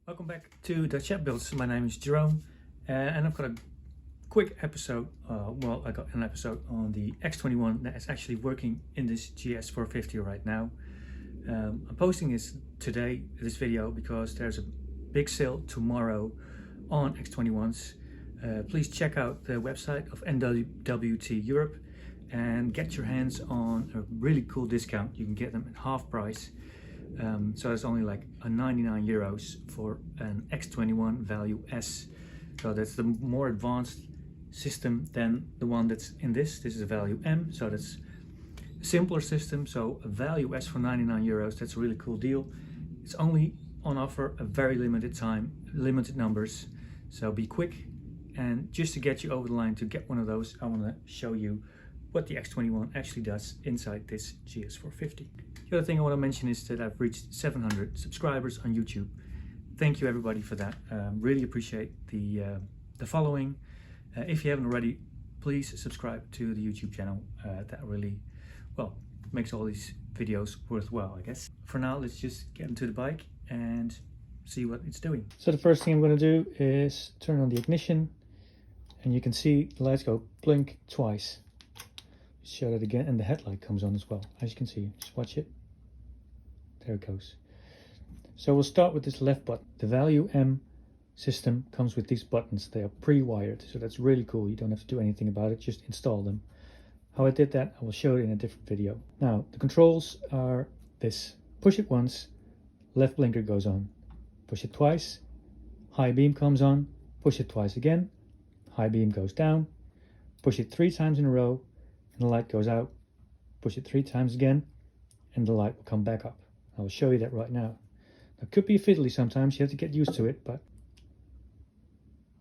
Welcome back to the Chat Builds. My name is Jerome, and I've got a quick episode. I got an episode on the X21 that is actually working in this GS450 right now. I'm posting this today, this video, because there's a big sale tomorrow on X21s. Please check out the website of NWT Europe and get your hands on a really cool discount. You can get them at half price. So it's only like a 99 euros for an X21 value S. So that's the more advanced system than the one that's in this. This is a value M, so that's a simpler system. So a value S for 99 euros, that's a really cool deal. It's only on offer a very limited time, limited numbers. So be quick. And just to get you over the line to get one of those, I want to show you what the X21 actually does inside this GS450. The other thing I want to mention is that I've reached 700 subscribers on YouTube. Thank you everybody for that. Really appreciate the following. If you haven't already, please subscribe to the YouTube channel. That really, well, makes all these videos worthwhile, I guess. For now, let's just get into the bike and see what it's doing. So the first thing I'm going to do is turn on the ignition, and you can see the lights go blink twice. Show that again, and the headlight comes on as well, as you can see. Just watch it. There it goes. So we'll start with this left button. The value M system comes with these buttons. They are pre-wired, so that's really cool. You don't have to do anything about it, just install them. How I did that, I will show it in a different video. Now the controls are this: push it once, left blinker goes on. Push it twice, high beam comes on. Push it twice again, high beam goes down. Push it 3 times in a row, and the light goes out. Push it 3 times again, and the light will come back up. I will show you that right now. It could be fiddly sometimes, you have to get used to it, but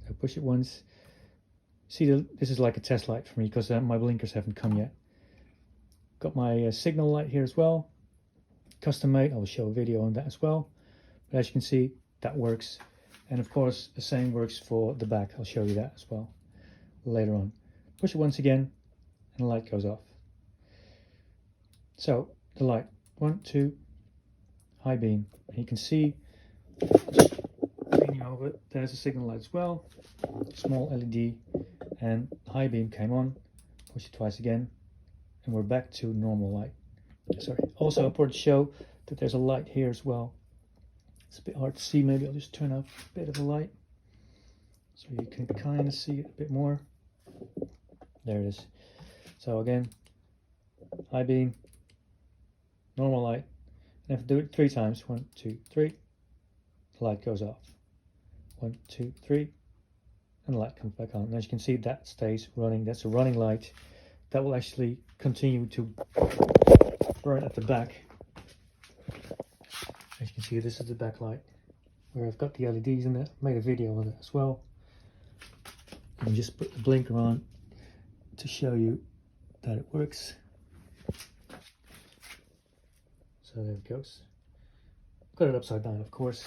so push it once. See, this is like a test light for me because my blinkers haven't come yet. Got my signal light here as well, custom made. I will show a video on that as well. But as you can see, that works. And of course, the same works for the back. I'll show you that as well later on. Push it once again, and the light goes off. So the light, 1, 2, high beam. And you can see, just leaning over, there's a signal light as well, small LED, and high beam came on. Push it twice again, and we're back to normal light. Sorry. Also important to show that there's a light here as well. It's a bit hard to see. Maybe I'll just turn up a bit of the light so you can kind of see it a bit more. There it is. So again, high beam, normal light. And if I do it 3 times, 1, 2, 3, the light goes off. 1, 2, 3, and the light comes back on. And as you can see, that stays running. That's a running light. That will actually continue to burn at the back. As you can see, this is the back light where I've got the LEDs in it. I made a video on it as well. And just put the blinker on to show you that it works. So there it goes. Got it upside down, of course.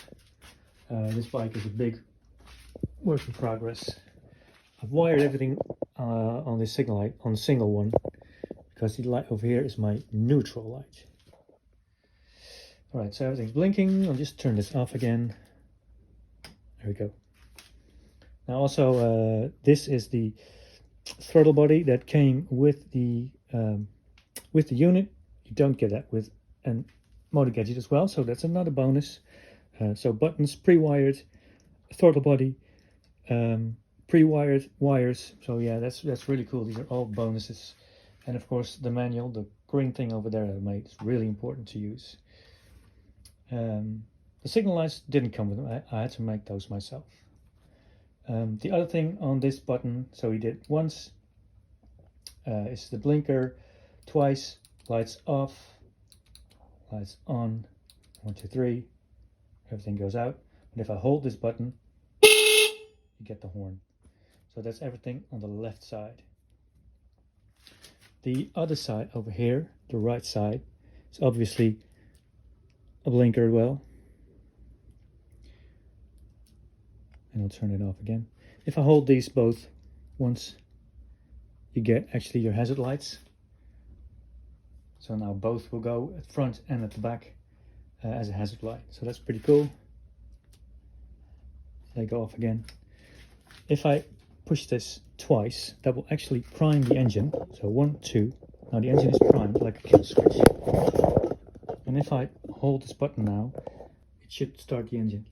This bike is a big work in progress. I've wired everything on this signal light on a single one because the light over here is my neutral light. Alright, so everything's blinking. I'll just turn this off again. There we go. Now also, this is the throttle body that came with the unit. You don't get that with an Motogadget as well, so that's another bonus. So buttons, pre-wired, throttle body, pre-wired wires. So yeah, that's really cool. These are all bonuses. And of course the manual, the green thing over there I made, is really important to use. The signal lights didn't come with them. I had to make those myself. The other thing on this button, so we did once, is the blinker, twice, lights off, lights on, 1, 2, 3, everything goes out. And if I hold this button, you get the horn. So that's everything on the left side. The other side over here, the right side, is obviously a blinker as well. And I'll turn it off again. If I hold these both once, you get actually your hazard lights. So now both will go at front and at the back as a hazard light. So that's pretty cool. They go off again. If I push this twice, that will actually prime the engine. So 1, 2. Now the engine is primed like a kill switch. And if I hold this button now, it should start the engine.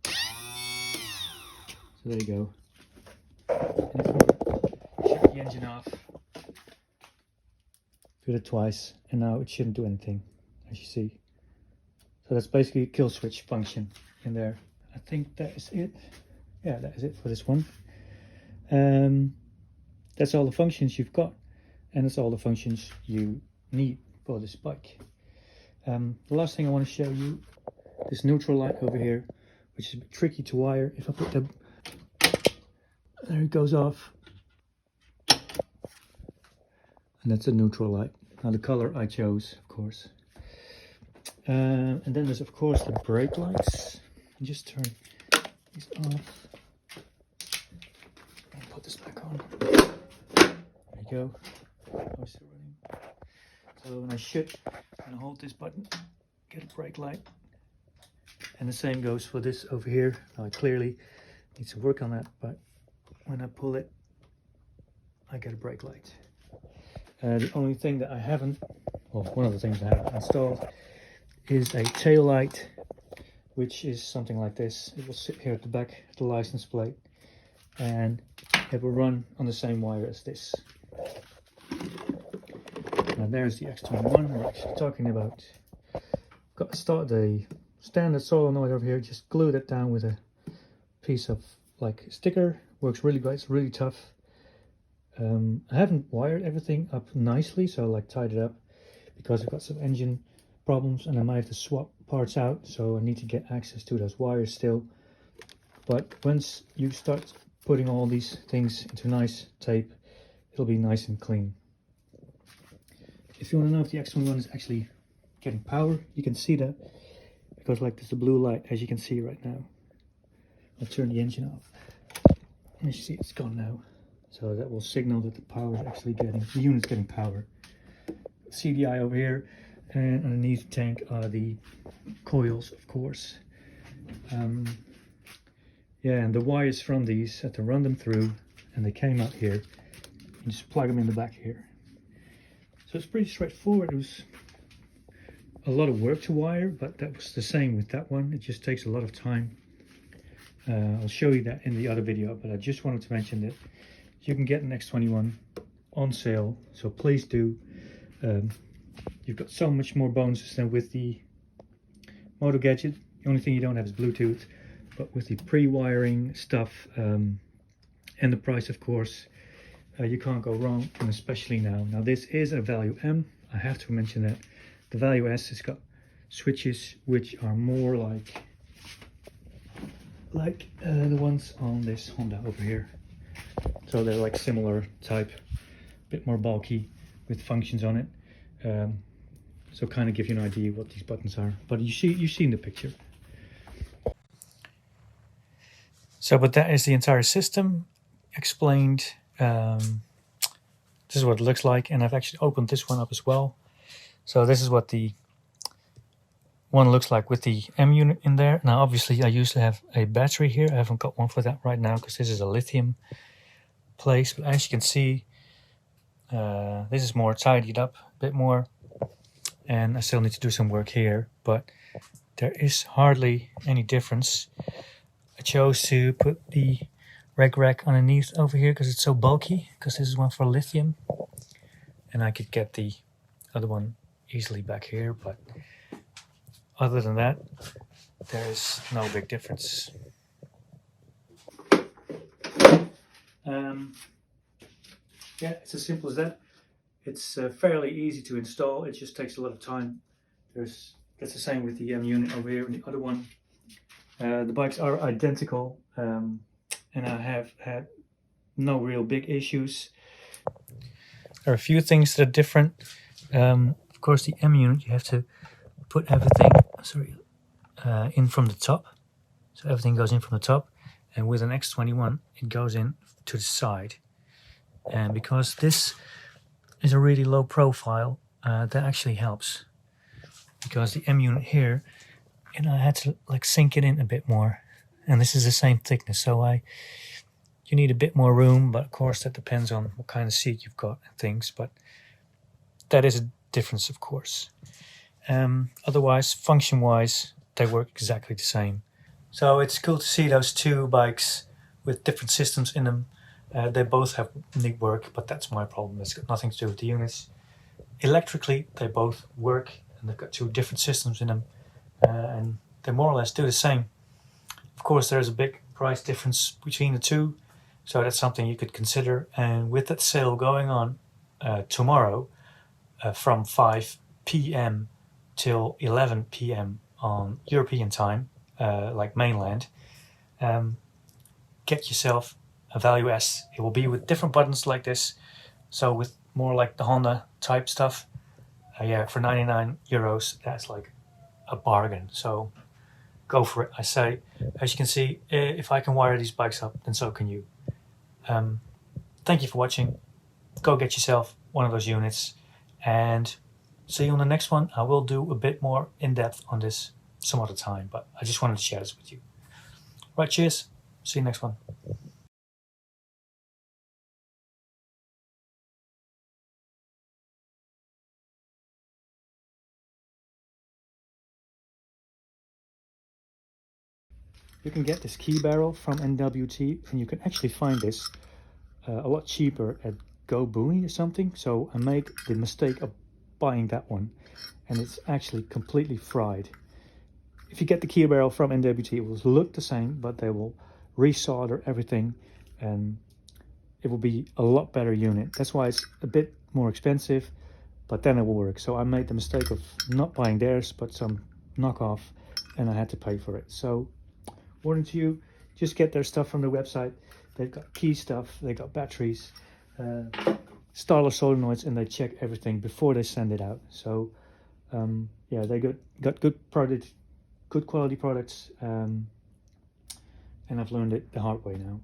So there you go. And if I shut the engine off, do it twice, and now it shouldn't do anything, as you see. So that's basically a kill switch function in there. I think that is it. Yeah, that is it for this one. That's all the functions you've got, and that's all the functions you need for this bike. The last thing I want to show you, this neutral light over here, which is a bit tricky to wire. If I put the, there it goes off, and that's a neutral light. Now the color I chose, of course. And then there's of course the brake lights. And just turn these off. And put this back on. There you go. Oh, it's still running. So when I should, I'm gonna hold this button, get a brake light. And the same goes for this over here. Now I clearly need to work on that, but when I pull it, I get a brake light. The only thing that I haven't, well, one of the things I haven't installed is a tail light, which is something like this. It will sit here at the back of the license plate, and it will run on the same wire as this. Now there's the X21 we're actually talking about. Got to start the standard solenoid over here, just glued it down with a piece of like sticker. Works really great, it's really tough. I haven't wired everything up nicely, so I like tied it up because I've got some engine problems and I might have to swap parts out, so I need to get access to those wires still. But once you start putting all these things into nice tape, it'll be nice and clean. If you want to know if the X21 is actually getting power, you can see that because like there's a blue light, as you can see right now. I'll turn the engine off. As you see, it's gone now. So that will signal that the power is actually getting, the unit's getting power. CDI over here, and underneath the tank are the coils, of course. Yeah, and the wires from these, I had to run them through, and they came out here. You just plug them in the back here. So it's pretty straightforward. It was a lot of work to wire, but that was the same with that one. It just takes a lot of time. I'll show you that in the other video, but I just wanted to mention that you can get an X21 on sale, so please do. You've got so much more bonuses than with the Motogadget. The only thing you don't have is Bluetooth, but with the pre-wiring stuff and the price, of course, you can't go wrong, and especially now. Now this is a Value M, I have to mention that. The Value S has got switches which are more like the ones on this Honda over here. So they're like similar type, a bit more bulky with functions on it. So kind of give you an idea what these buttons are. But you've seen the picture. So, but that is the entire system explained. This is what it looks like, and I've actually opened this one up as well. So this is what the one looks like with the M-unit in there. Now obviously I usually have a battery here. I haven't got one for that right now because this is a lithium place. But as you can see, this is more tidied up a bit more, and I still need to do some work here, but there is hardly any difference. I chose to put the reg rack underneath over here because it's so bulky, because this is one for lithium, and I could get the other one easily back here, but other than that, there is no big difference. Yeah, it's as simple as that. It's fairly easy to install. It just takes a lot of time. That's the same with the M-unit over here and the other one. The bikes are identical, and I have had no real big issues. There are a few things that are different. Of course, the M-unit, you have to put everything in from the top. So everything goes in from the top. And with an X21, it goes in to the side. And because this is a really low profile, that actually helps. Because the M-unit here, I had to like sink it in a bit more. and this is the same thickness. So you need a bit more room, but of course that depends on what kind of seat you've got and things. But that is a difference, of course. Otherwise, function-wise, they work exactly the same. So it's cool to see those two bikes with different systems in them. They both have neat work, but that's my problem. It's got nothing to do with the units. Electrically, they both work, and they've got two different systems in them, and they more or less do the same. Of course, there's a big price difference between the two, so that's something you could consider. And with that sale going on tomorrow from 5 p.m. till 11 p.m. on European time, like mainland, get yourself a Value S. It will be with different buttons like this, so with more like the Honda type stuff. Yeah, for 99 euros, that's like a bargain. So go for it, I say. As you can see, if I can wire these bikes up, then so can you. Thank you for watching. Go get yourself one of those units, and see you on the next one. I will do a bit more in depth on this some other time, but I just wanted to share this with you. Right, cheers. See you next one. You can get this key barrel from NWT, and you can actually find this a lot cheaper at Go Booney or something. So I made the mistake of buying that one, and it's actually completely fried. If you get the key barrel from NWT, it will look the same, but they will resolder everything, and it will be a lot better unit. That's why it's a bit more expensive, but then it will work. So I made the mistake of not buying theirs, but some knockoff, and I had to pay for it. So warning to you, just get their stuff from the website. They've got key stuff, they got batteries, starter solenoids, and they check everything before they send it out. So yeah, they got good product, good quality products, and I've learned it the hard way now.